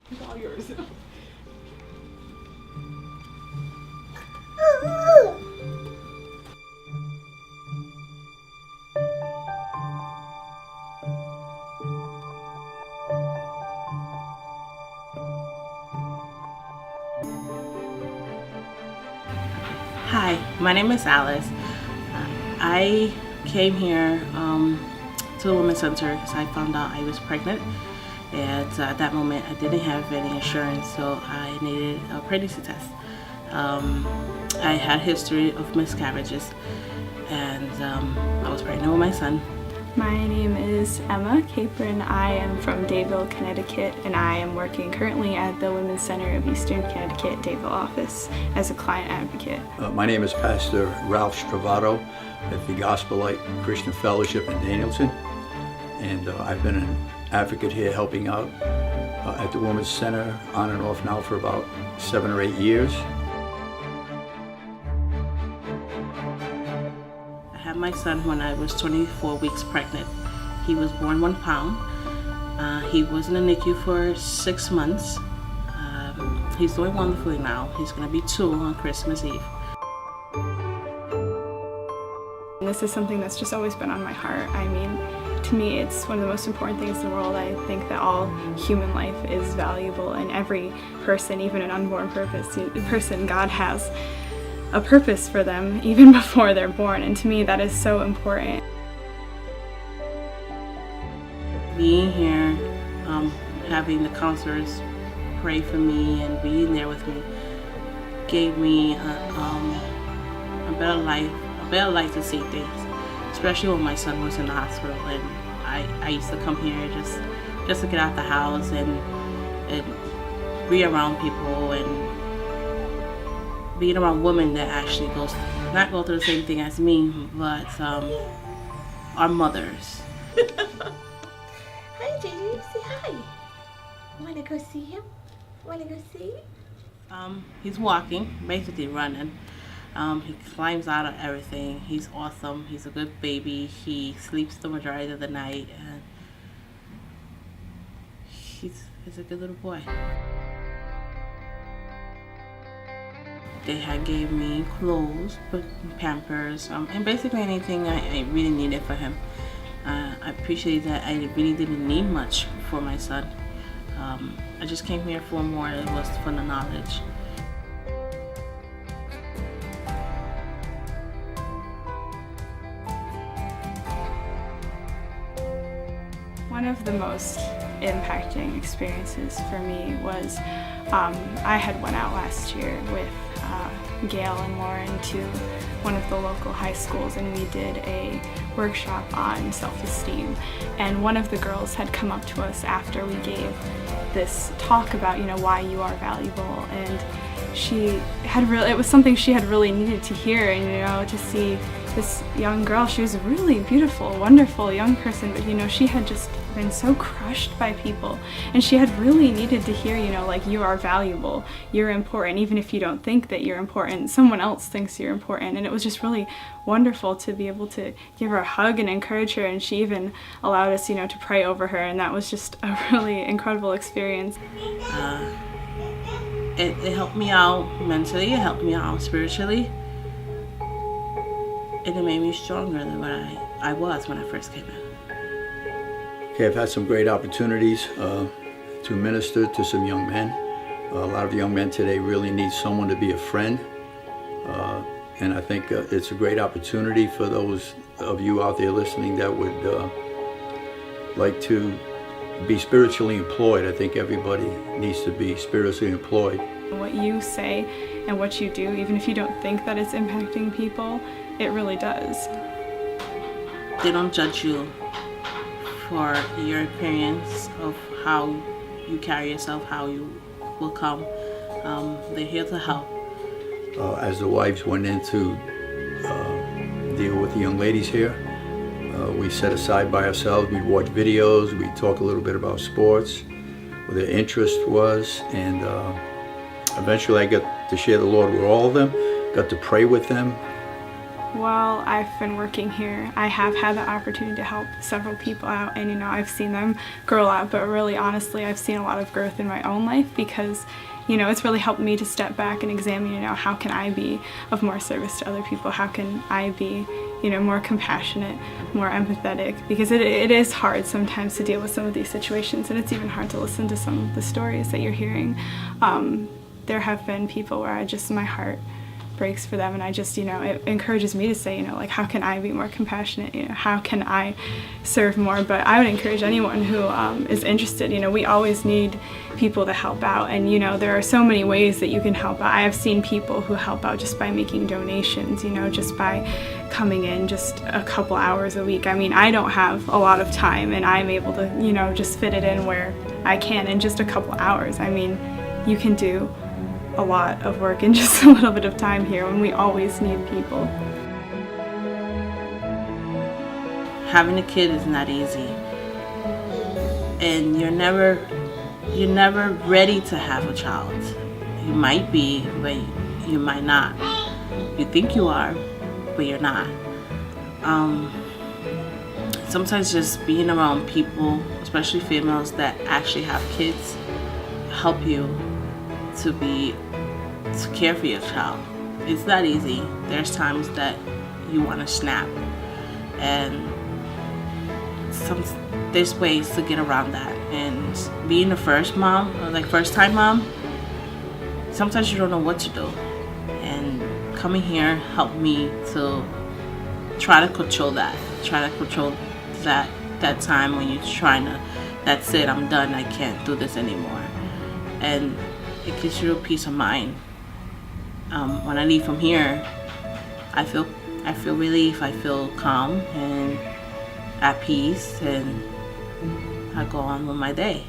It's all yours. Hi, my name is Alice. I came here to the Women's Center because I found out I was pregnant, and at that moment I didn't have any insurance, so I needed a pregnancy test. I had a history of miscarriages, and I was pregnant with my son. My name is Emma Capron. I am from Dayville, Connecticut, and I am working currently at the Women's Center of Eastern Connecticut Dayville office as a client advocate. My name is Pastor Ralph Stravato at the Gospel Light Christian Fellowship in Danielson, and I've been an advocate here helping out at the Women's Center on and off now for about 7 or 8 years. I had my son when I was 24 weeks pregnant. He was born 1 pound. He was in the NICU for 6 months. He's doing wonderfully now. He's going to be 2 on Christmas Eve. This is something that's just always been on my heart. I mean, to me, it's one of the most important things in the world. I think that all human life is valuable, and every person, even an unborn person, God has a purpose for them even before they're born, and to me that is so important. Being here, having the counselors pray for me and being there with me gave me a better life to see things, especially when my son was in the hospital, and I used to come here just to get out the house and be around people and being around women that actually go through the same thing as me, but are mothers. Hi, JJ. Say hi. Wanna go see him? Wanna go see? He's walking, basically running. He climbs out of everything. He's awesome. He's a good baby. He sleeps the majority of the night, and he's a good little boy. They had gave me clothes, Pampers, and basically anything I really needed for him. I appreciate that I really didn't need much for my son. I just came here for more. It was for the knowledge. One of the most impacting experiences for me was I had went out last year with Gail and Lauren to one of the local high schools, and we did a workshop on self-esteem, and one of the girls had come up to us after we gave this talk about, why you are valuable, and it was something she had really needed to hear, and to see this young girl. She was a really beautiful, wonderful young person, but she had just been so crushed by people, and she had really needed to hear, you are valuable, you're important, even if you don't think that you're important, someone else thinks you're important. And it was just really wonderful to be able to give her a hug and encourage her, and she even allowed us, to pray over her, and that was just a really incredible experience. It helped me out mentally, it helped me out spiritually, and it made me stronger than what I was when I first came in. Okay, I've had some great opportunities to minister to some young men. A lot of young men today really need someone to be a friend, and I think it's a great opportunity for those of you out there listening that would like to be spiritually employed. I think everybody needs to be spiritually employed. What you say and what you do, even if you don't think that it's impacting people, it really does. They don't judge you for your appearance, of how you carry yourself, how you will come. They're here to help. As the wives went in to deal with the young ladies here, we set aside by ourselves, we'd watch videos, we'd talk a little bit about sports, what their interest was, and eventually I got to share the Lord with all of them, got to pray with them. while I've been working here, I have had the opportunity to help several people out, and I've seen them grow up, but really honestly I've seen a lot of growth in my own life because it's really helped me to step back and examine, how can I be of more service to other people? How can I be, more compassionate, more empathetic? Because it is hard sometimes to deal with some of these situations, and it's even hard to listen to some of the stories that you're hearing. There have been people where my heart breaks for them, and I just, it encourages me to say, like, how can I be more compassionate? How can I serve more? But I would encourage anyone who is interested. We always need people to help out, and there are so many ways that you can help out. I have seen people who help out just by making donations, just by coming in just a couple hours a week. I mean, I don't have a lot of time, and I'm able to, just fit it in where I can in just a couple hours. I mean, you can do a lot of work in just a little bit of time here, when we always need people. Having a kid is not easy, and you're never ready to have a child. You might be, but you might not. You think you are, but you're not. Sometimes just being around people, especially females that actually have kids, help you to care for your child. It's not easy. There's times that you want to snap, and there's ways to get around that. And being the first mom, or like first time mom, sometimes you don't know what to do. And coming here helped me to try to control that. Try to control that time when you're trying to, that's it, I'm done, I can't do this anymore. And it gives you a peace of mind. When I leave from here, I feel relief, I feel calm and at peace, and I go on with my day.